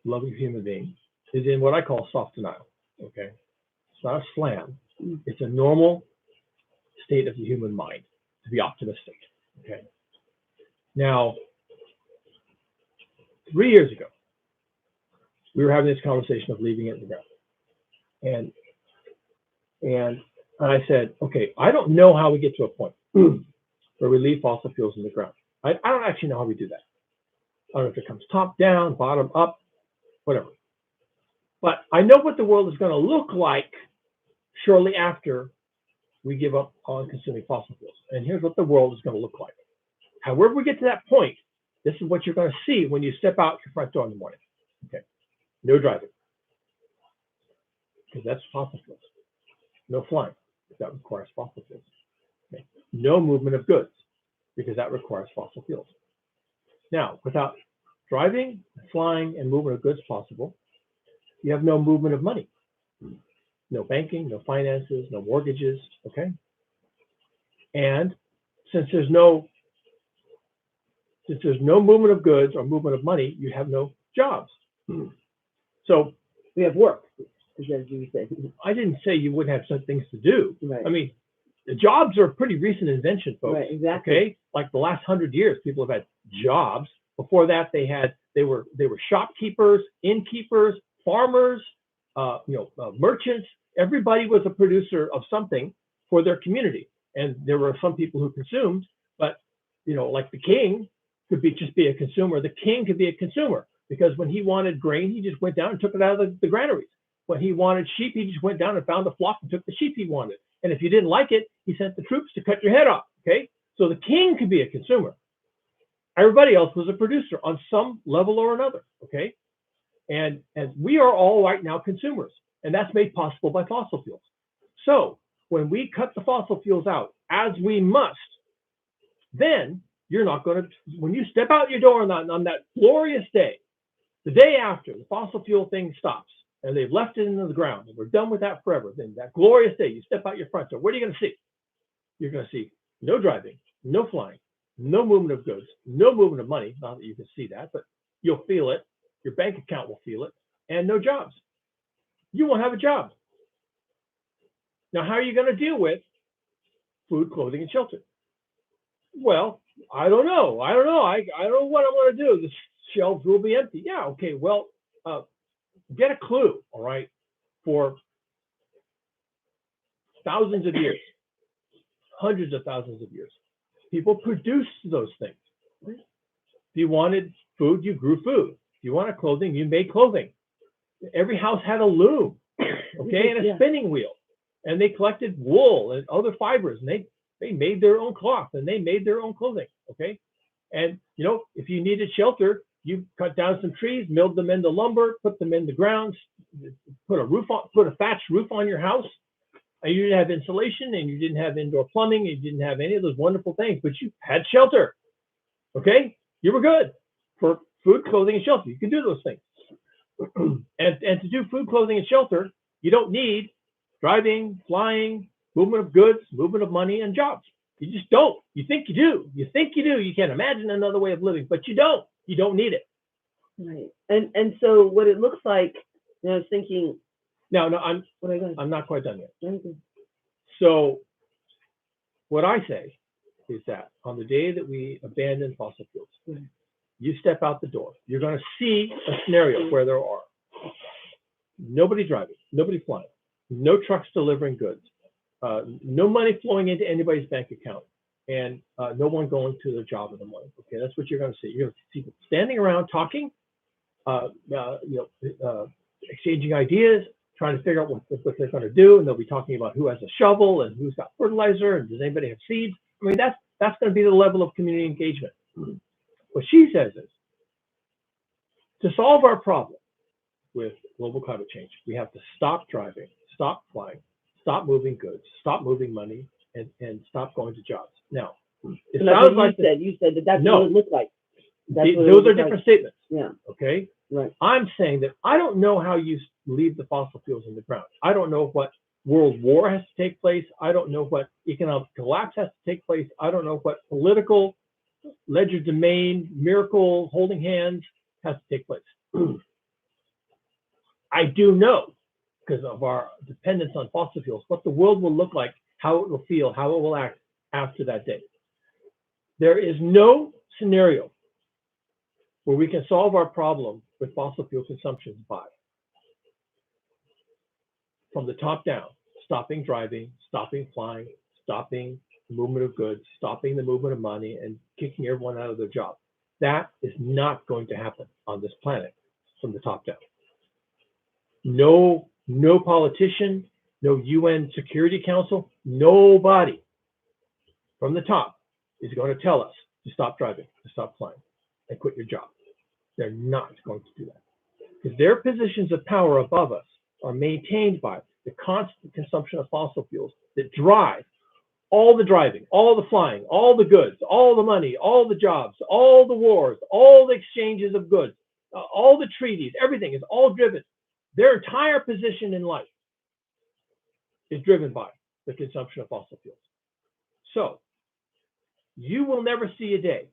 lovely human being, is in what I call soft denial. Okay? It's not a slam. It's a normal state of the human mind to be optimistic. Okay? Now, 3 years ago, we were having this conversation of leaving it in the ground. And I said, okay, I don't know how we get to a point where we leave fossil fuels in the ground. I don't actually know how we do that. I don't know if it comes top down, bottom up, whatever. But I know what the world is going to look like shortly after we give up on consuming fossil fuels. And here's what the world is going to look like. However we get to that point, this is what you're going to see when you step out your front door in the morning. Okay, no driving, because that's fossil fuels. No flying, because that requires fossil fuels. Okay. No movement of goods, because that requires fossil fuels. Now, without driving, flying, and movement of goods possible, you have no movement of money. No banking, no finances, no mortgages, okay? And since there's no movement of goods or movement of money, you have no jobs. So We have work, as you said. I didn't say you wouldn't have some things to do. Right. I mean, the jobs are a pretty recent invention, folks. Right, exactly. Okay, like the last 100 years, people have had jobs. Before that, they were shopkeepers, innkeepers, farmers, merchants. Everybody was a producer of something for their community, and there were some people who consumed. But like the king could just be a consumer. The king could be a consumer because when he wanted grain, he just went down and took it out of the granaries. When he wanted sheep, he just went down and found the flock and took the sheep he wanted. And if you didn't like it, he sent the troops to cut your head off. Okay, so the king could be a consumer. Everybody else was a producer on some level or another. Okay, and we are all right now consumers, and that's made possible by fossil fuels. So when we cut the fossil fuels out, as we must, then you're not going to, when you step out your door on that glorious day, the day after the fossil fuel thing stops and they've left it into the ground and we're done with that forever, then that glorious day, you step out your front door, what are you going to see? You're going to see no driving, no flying, no movement of goods, no movement of money, not that you can see that, but you'll feel it, your bank account will feel it, and no jobs. You won't have a job. Now, how are you going to deal with food, clothing, and shelter? Well, I don't know. I don't know what I'm going to do. The shelves will be empty. Yeah, okay. Well, get a clue, all right, for thousands of years, hundreds of thousands of years. People produced those things. If you wanted food, you grew food. If you wanted clothing, you made clothing. Every house had a loom, okay, and a spinning wheel. and they collected wool and other fibers, and they made their own cloth and they made their own clothing. Okay, and if you needed shelter, you cut down some trees, milled them into lumber, put them in the ground, put a thatched roof on your house. And you didn't have insulation, and you didn't have indoor plumbing, and you didn't have any of those wonderful things, but you had shelter. Okay, you were good for food, clothing, and shelter. You can do those things. and to do food, clothing, and shelter, you don't need driving, flying, movement of goods, movement of money, and jobs. You just don't. You think you do. You think you do. You can't imagine another way of living, but you don't. You don't need it. Right. And so what it looks like, I was thinking. No, I'm not quite done yet. Okay. So what I say is that on the day that we abandon fossil fuels, you step out the door, you're going to see a scenario where there are nobody driving, nobody flying, no trucks delivering goods, no money flowing into anybody's bank account, and no one going to their job in the morning. Okay, that's what you're going to see. You're going to see people standing around talking, exchanging ideas, trying to figure out what they're going to do, and they'll be talking about who has a shovel and who's got fertilizer and does anybody have seeds. I mean, that's going to be the level of community engagement. What she says is, to solve our problem with global climate change, we have to stop driving, stop flying, stop moving goods, stop moving money, and stop going to jobs. Now, it sounds like you said that's what it looked like. Those are different statements. Yeah. Okay. Right. I'm saying that I don't know how you leave the fossil fuels in the ground. I don't know what world war has to take place. I don't know what economic collapse has to take place. I don't know what political ledger domain miracle holding hands has to take place. I do know, because of our dependence on fossil fuels, what the world will look like, how it will feel, how it will act after that day. There is no scenario where we can solve our problem with fossil fuel consumption by, from the top down, stopping driving, stopping flying, stopping the movement of goods, stopping the movement of money, and kicking everyone out of their job. That is not going to happen on this planet from the top down. No politician, no UN Security Council, nobody from the top is going to tell us to stop driving, to stop flying, and quit your job. They're not going to do that, because their positions of power above us are maintained by the constant consumption of fossil fuels that drive all the driving, all the flying, all the goods, all the money, all the jobs, all the wars, all the exchanges of goods, all the treaties, everything is all driven. Their entire position in life is driven by the consumption of fossil fuels. So you will never see a day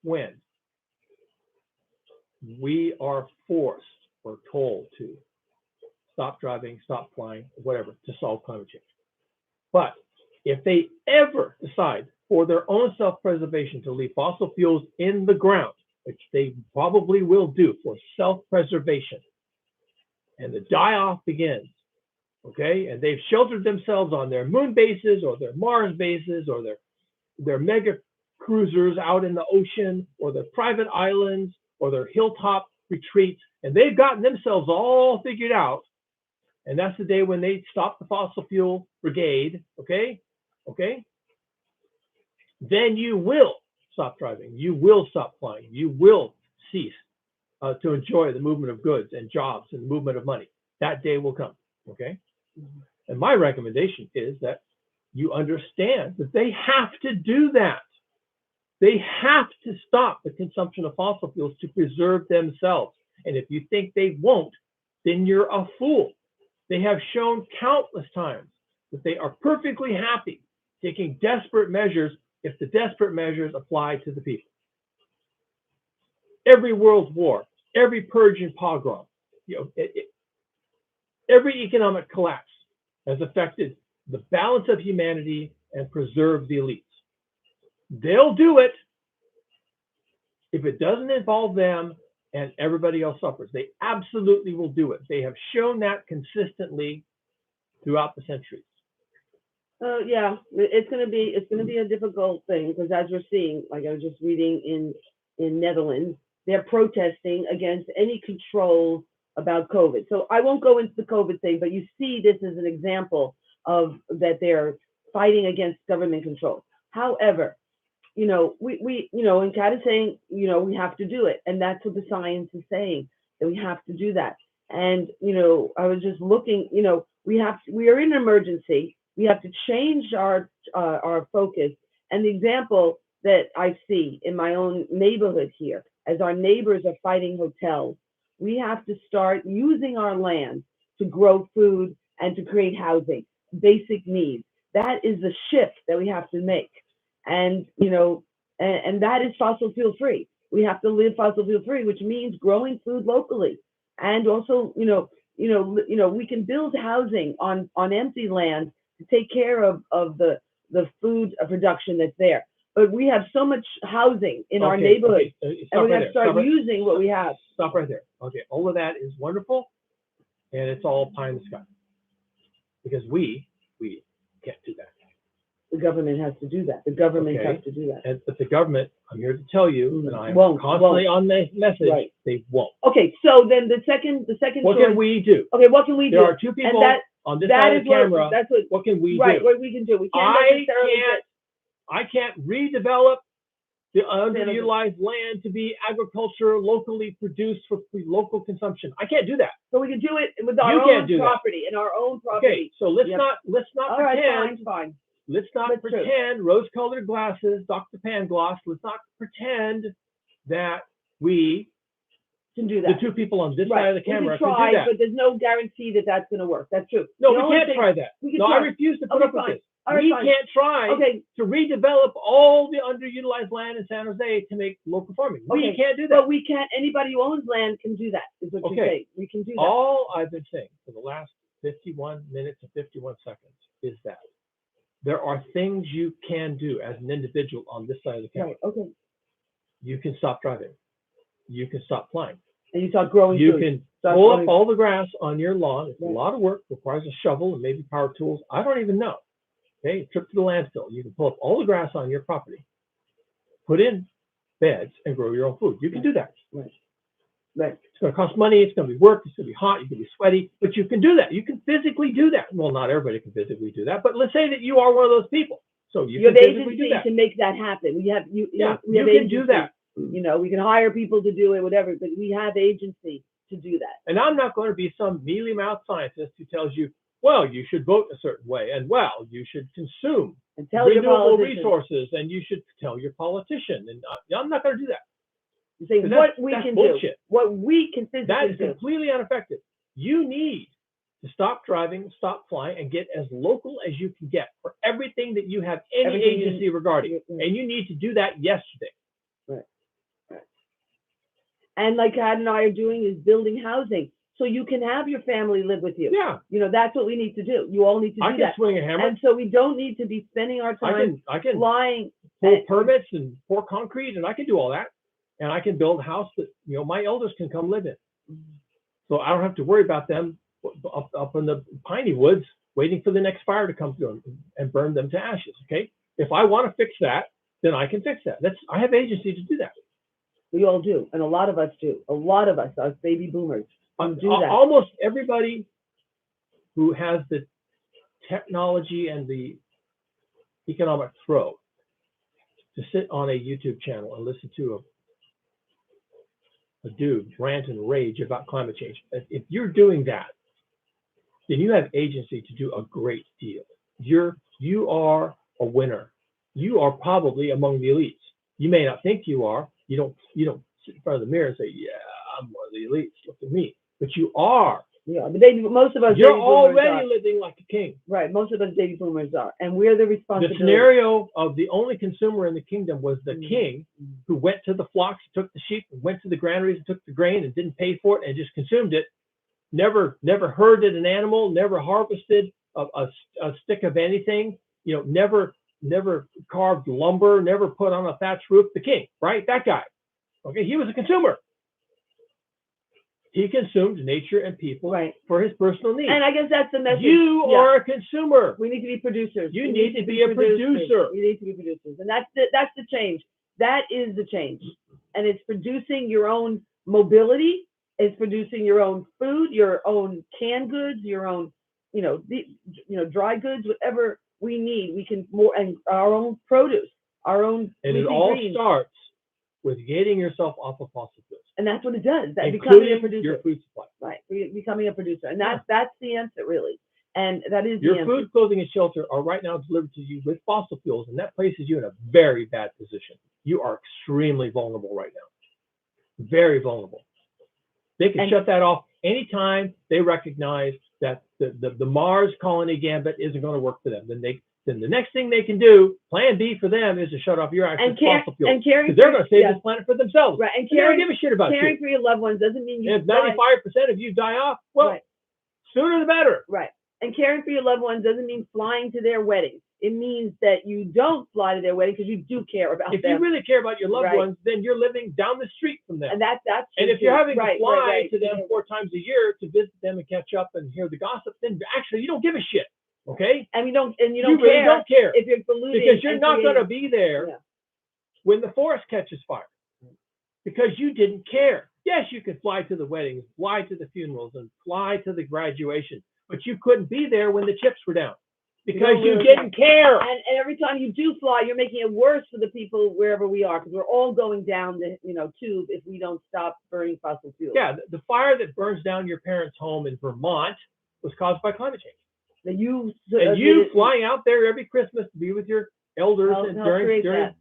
when we are forced or told to stop driving, stop flying, whatever, to solve climate change. But if they ever decide for their own self-preservation to leave fossil fuels in the ground, which they probably will do for self-preservation, and the die-off begins, okay, and they've sheltered themselves on their moon bases or their Mars bases or their mega cruisers out in the ocean or their private islands or their hilltop retreats, and they've gotten themselves all figured out, and that's the day when they stop the fossil fuel brigade, okay, then you will stop driving, you will stop flying, you will cease to enjoy the movement of goods and jobs and the movement of money. That day will come, okay? And my recommendation is that you understand that they have to do that. They have to stop the consumption of fossil fuels to preserve themselves. And if you think they won't, then you're a fool. They have shown countless times that they are perfectly happy taking desperate measures if the desperate measures apply to the people. Every world war, every purge and pogrom, every economic collapse has affected the balance of humanity and preserved the elites. They'll do it if it doesn't involve them and everybody else suffers. They absolutely will do it. They have shown that consistently throughout the centuries. Yeah, it's gonna be a difficult thing, because as we're seeing, like I was just reading in Netherlands, they're protesting against any control about COVID. So I won't go into the COVID thing, but you see this as an example of that they're fighting against government control. However, and Kat is saying, we have to do it. And that's what the science is saying, that we have to do that. And, I was just looking, we are in an emergency. We have to change our focus. And the example that I see in my own neighborhood here, as our neighbors are fighting hotels, we have to start using our land to grow food and to create housing, basic needs. That is the shift that we have to make. And, and that is fossil fuel free. We have to live fossil fuel free, which means growing food locally. And also, we can build housing on empty land to take care of the food production that's there. But we have so much housing in our neighborhood, and we have to start using what we have. Stop right there. Okay, all of that is wonderful, and it's all pie in the sky. Because we can't do that. The government has to do that. The government has to do that. But the government, I'm here to tell you, and I'm constantly on the message, they won't. Okay, so then the second what can we do? Okay, what can we do? There are two people on this side of the camera. What can we do? Right, what we can do. We can't I can't redevelop the underutilized land to be agriculture locally produced for local consumption. I can't do that. So we can do it with our own property, in our own property. Okay, so let's not all pretend. Right, fine. Let's not pretend rose-colored glasses, Dr. Pangloss. Let's not pretend that we can do that. The two people on this side of the camera can do that. But there's no guarantee that that's going to work. That's true. No, we can't try that. I refuse to put up with this. We can't try to redevelop all the underutilized land in San Jose to make local farming. We can't do that. But we can't. Anybody who owns land can do that. Is what you're saying. We can do that. All I've been saying for the last 51 minutes and 51 seconds is that there are things you can do as an individual on this side of the camera. Right, okay. You can stop driving. You can stop flying. And you start growing You food. can pull up all the grass on your lawn. It's a lot of work. Requires a shovel and maybe power tools. I don't even know. Okay, trip to the landfill. You can pull up all the grass on your property, put in beds, and grow your own food. You can do that. Right. It's going to cost money. It's going to be work. It's going to be hot. You're going to be sweaty. But you can do that. You can physically do that. Well, not everybody can physically do that. But let's say that you are one of those people. So you can have physically do agency that. to make that happen. We have you have can do that. We can hire people to do it, whatever. But we have agency to do that. And I'm not going to be some mealy-mouthed scientist who tells you, well, you should vote a certain way, and well, you should consume renewable resources, and you should tell your politician. And I'm not going to do that. You're saying what we can do, what we can physically do. That is completely ineffective. You need to stop driving, stop flying, and get as local as you can get for everything that you have any agency regarding. And you need to do that yesterday. Right. And like Ad and I are doing is building housing. So you can have your family live with you. Yeah. That's what we need to do. You all need to do that. I can swing a hammer. And so we don't need to be spending our time I can flying. Pull permits and pour concrete, and I can do all that. And I can build a house that, my elders can come live in. So I don't have to worry about them up in the piney woods waiting for the next fire to come through and burn them to ashes, okay? If I want to fix that, then I can fix that. I have agency to do that. We all do, and a lot of us do. A lot of us baby boomers, do that. Almost everybody who has the technology and the economic throw to sit on a YouTube channel and listen to a dude rant and rage about climate change. If you're doing that, then you have agency to do a great deal. You are a winner. You are probably among the elites. You may not think you are. You don't sit in front of the mirror and say, "Yeah, I'm one of the elites. Look at me." But you are. Yeah, but most of us. You're already living like a king. Right. Most of us baby boomers are, and we're the responsibility. The scenario of the only consumer in the kingdom was the king who went to the flocks, took the sheep, and went to the granaries and took the grain and didn't pay for it and just consumed it. Never herded an animal. Never harvested a stick of anything. Never carved lumber. Never put on a thatched roof. The king, right? That guy. Okay, he was a consumer. He consumed nature and people for his personal needs. And I guess that's the message. You are a consumer. We need to be producers. You need to be a producer. We need to be producers. And that's the change. That is the change. And it's producing your own mobility is producing your own food, your own canned goods, your own, dry goods, whatever we need. We can and our own produce, our own. And it all starts with getting yourself off of fossil fuels. And that's what it does. That including becoming a producer. Your food supply. Right, becoming a producer, and that's the answer, really. And that is your the answer. food, clothing, and shelter are right now delivered to you with fossil fuels, and that places you in a very bad position. You are extremely vulnerable right now. Very vulnerable. They can shut that off anytime they recognize that the Mars colony gambit isn't going to work for them. Then the next thing they can do, plan B for them, is to shut off your access to fossil fuels. Because they're going to save this planet for themselves. Right. And they don't give a shit about caring you. for your loved ones doesn't mean you. And if 95% of you die off, well, sooner the better. Right. And caring for your loved ones doesn't mean flying to their weddings. It means that you don't fly to their wedding because you do care about them. If you really care about your loved ones, then you're living down the street from them. And that's and if you're having to fly to them 4 times a year to visit them and catch up and hear the gossip, then actually you don't give a shit. Okay? And you don't really care. Don't care if you're polluting, because you're not going to be there when the forest catches fire because you didn't care. Yes, you could fly to the weddings, fly to the funerals, and fly to the graduation, but you couldn't be there when the chips were down because you didn't care. And every time you do fly, you're making it worse for the people wherever we are because we're all going down the tube if we don't stop burning fossil fuels. Yeah, the fire that burns down your parents' home in Vermont was caused by climate change. And you flying out there every Christmas to be with your elders and during Christmas.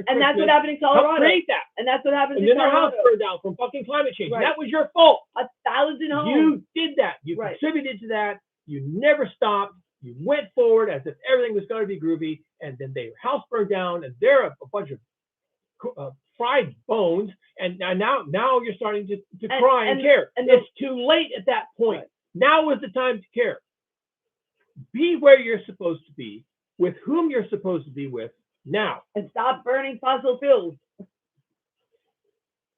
And that's what happened in Colorado. Create that. And that's what happened in Colorado. And then their Colorado. house burned down from fucking climate change. Right. That was your fault. 1,000 homes. You did that. You contributed to that. You never stopped. You went forward as if everything was going to be groovy. And then their house burned down, and they're a bunch of fried bones. And now you're starting to cry and care. And it's too late at that point. Right. Now is the time to care. Be where you're supposed to be, with whom you're supposed to be with now. And stop burning fossil fuels.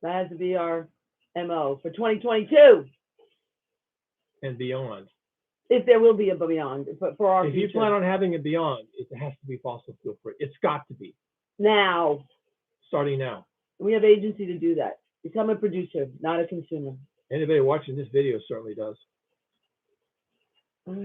That has to be our MO for 2022. And beyond. If there will be a beyond, but for our future. If you plan on having a beyond, it has to be fossil fuel free. It's got to be. Now. Starting now. We have agency to do that. Become a producer, not a consumer. Anybody watching this video certainly does.